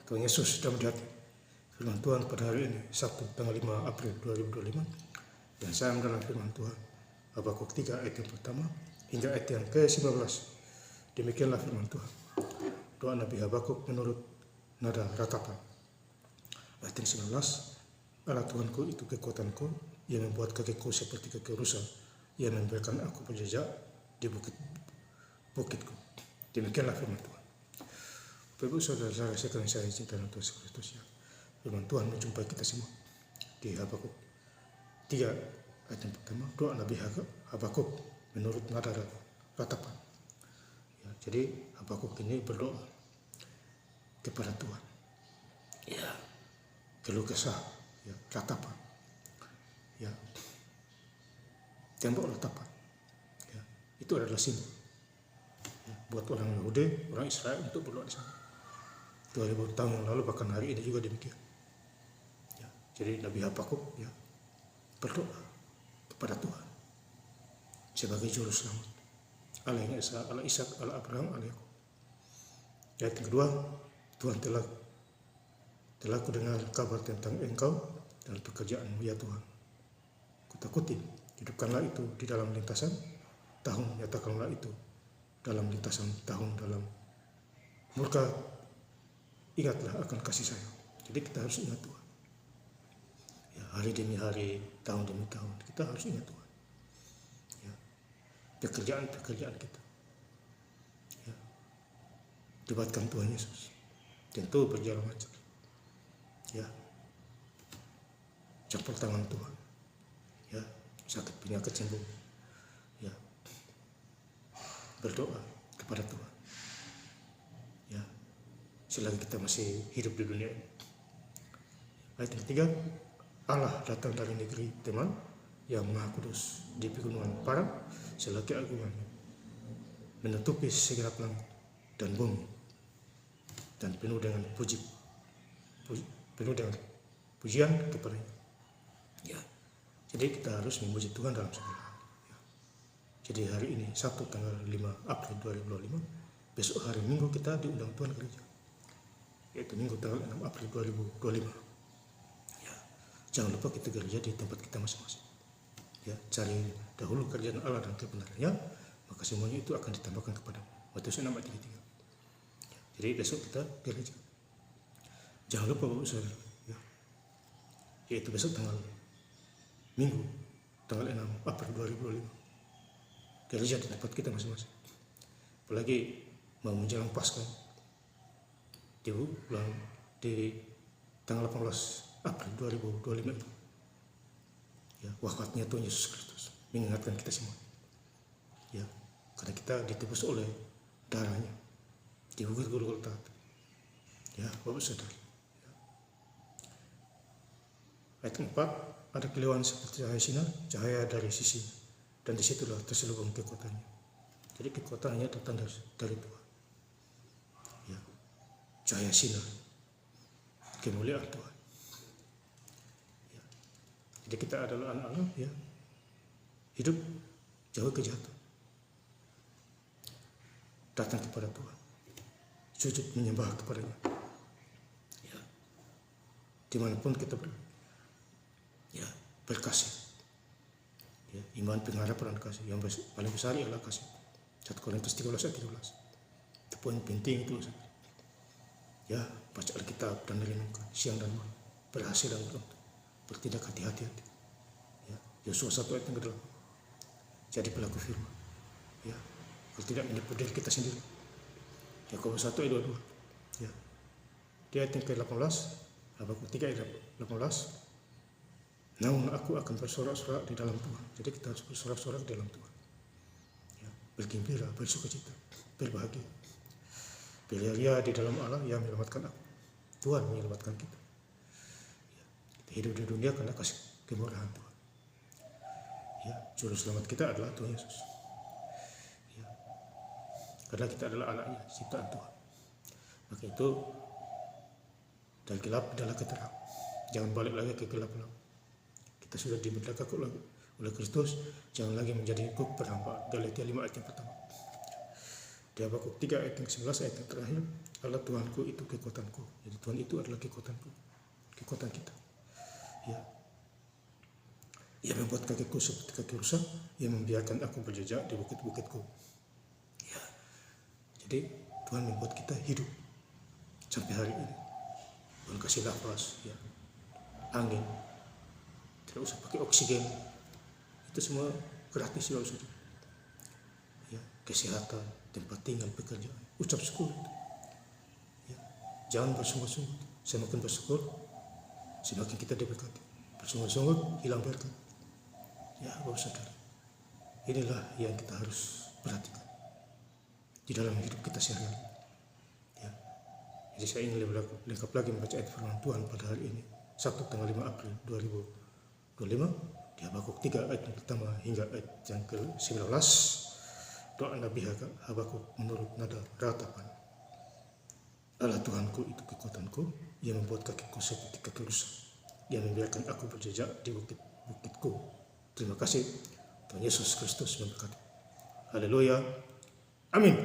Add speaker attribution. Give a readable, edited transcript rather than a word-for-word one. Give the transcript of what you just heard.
Speaker 1: Tuhan Yesus sudah melihat firman Tuhan pada hari ini, Sabtu tanggal 5 April 2025. Dan saya mendalam firman Tuhan, Habakuk 3 ayat yang pertama hingga ayat yang ke-19. Demikianlah firman Tuhan. Doa Nabi Habakuk menurut nada ratapan. Ayat yang 19, Allah Tuhanku itu kekuatanku, Ia membuat kakiku seperti kaki rusa, Ia membiarkan aku berjejak di bukitku. Demikianlah firman Tuhan. Bapak Ibu Saudara-saudara sekalian saya cinta Tuhan Yesus Kristus, ya. Firman Tuhan menjumpai kita semua di Habakuk 3 ayat yang pertama. Doa Nabi Habakuk menurut nada ratapan. Ya, jadi Habakuk ini berdoa kepada Tuhan. Ya, keluh kesah, ya, ratapan. Ya, tembok ratapan. Ya, itu adalah simbol, ya, buat orang Yahudi, orang Israel untuk berdoa di sana. 2000 tahun yang lalu, bahkan hari ini juga demikian. Ya, jadi Nabi Habakuk, ya, berdoa kepada Tuhan sebagai juru selamat. Allah yang Esa, Allah Ishak, Allah Abraham, Allah Yakub. Ayat yang kedua, Tuhan telah ku dengar kabar tentang Engkau dan pekerjaanmu, ya Tuhan. Kutakuti, hidupkanlah itu di dalam lintasan tahun, nyatakanlah itu dalam lintasan tahun, dalam murka ingatlah akan kasih sayang. Jadi kita harus ingat Tuhan. Ya, hari demi hari, tahun demi tahun, kita harus ingat Tuhan. Ya, pekerjaan kita. Ya, libatkan Tuhan Yesus. Tentu berjalan lancar. Ya, campur tangan Tuhan. Ya, sakit penyakit sembuh. Ya, berdoa kepada Tuhan. Ya, selagi kita masih hidup di dunia ini. Ayat yang ketiga, Allah datang dari negeri Teman yang maha kudus di pegunungan Paran, selagi agungannya menutupi segenap langit dan bumi, dan penuh dengan pujian kepadanya. Ya, jadi kita harus memuji Tuhan dalam segala hal. Ya. Jadi hari ini Sabtu tanggal 5 April 2025, besok hari Minggu kita diundang Tuhan gereja, yaitu Minggu tanggal 6 April 2025. Ya, jangan lupa kita gereja di tempat kita masing-masing. Ya, cari dahulu kerjaan Allah dan kebenarannya, maka semuanya itu akan ditambahkan kepada Matius 6 ayat 33. Ya, jadi besok kita gereja. Jangan lupa Bapak Saudara, ya, yaitu besok tanggal Minggu tanggal 6 April 2025, gereja di tempat kita masing-masing. Apalagi mau menjelang Paskah di tanggal 18 April 2025 itu, ya, wafatnya Tuhan Yesus Kristus mengingatkan kita semua. Ya, karena kita ditebus oleh darahnya di bukit Golgota. Ya, Bapak Saudara. Ya. Ayat 4, ada kilauan seperti cahaya sinar, cahaya dari sisi, dan disitulah terselubung kekuatannya. Jadi kekuatannya datang dari Tuhan. Ya, cahaya sinar, kemuliaan Tuhan. Ya. Jadi kita adalah anak Allah, ya, hidup jauh kejahatan, datang kepada Tuhan, sujud menyembah kepadanya. Ya, dimanapun kita berada. Ya, berkasih. Ya, iman, pengharapan, dan kasih. Yang paling besar ialah kasih. 1 Korintus 13 ayat 13. Itu poin penting itu. Ya, baca Alkitab dan renungkan siang dan malam. Berhasil dan belum. Bertindak hati-hati. Ya, Yosua 1 ayat yang ke-8. Jadi pelaku firman. Ya, kalau tidak menipu diri kita sendiri. Yakobus 1 ayat 22. Ya. Di ayat yang ke-18, Habakuk 3 ayat 18. Namun aku akan bersorak-sorak di dalam Tuhan. Jadi kita harus bersorak-sorak di dalam Tuhan. Ya, bergembira, bersukacita, berbahagia, berlia di dalam Allah yang menyelamatkan aku. Tuhan menyelamatkan kita. Ya, kita hidup di dunia karena kasih kemurahan Tuhan. Ya, juru selamat kita adalah Tuhan Yesus. Ya, karena kita adalah anaknya, ciptaan Tuhan. Maka itu dari gelap adalah keterang. Jangan balik lagi ke gelap-gelap. Kita sudah dimerdekakan oleh Kristus, jangan lagi menjadi perhamba. Galatia 5 ayat yang pertama. Di Habakuk 3 ayat yang 11, ayat yang terakhir, Allah Tuhanku itu kekuatanku. Jadi Tuhan itu adalah kekuatanku, kekuatan kita. Ya. Ia membuat kakiku seperti kaki rusa, ia membiarkan aku berjejak di bukit-bukitku. Ya. Jadi Tuhan membuat kita hidup sampai hari ini. Tuhan kasih nafas, ya, angin, tidak usah pakai oksigen, itu semua gratis ya saudara. Ya, kesehatan, tempat tinggal, pekerjaan, ucap syukur. Ya, jangan bersungut-sungut, semakin bersyukur semakin kita diberkati. Bersungut-sungut hilang berkat. Ya, Bapak Saudara, inilah yang kita harus perhatikan di dalam hidup kita sehari-hari. Ya. Jadi saya ingin lebih lengkap lagi membaca ayat firman Tuhan pada hari ini, Sabtu tanggal 5 April 2025, di Habakuk 3 ayat yang pertama hingga ayat yang ke-19. Doa Nabi Habakuk menurut nada ratapan. Allah Tuhanku itu kekuatanku, ia membuat kakiku seperti kaki rusa, ia membiarkan aku berjejak di bukit-bukitku. Terima kasih, Tuhan Yesus Kristus memberkati. Haleluya, amin.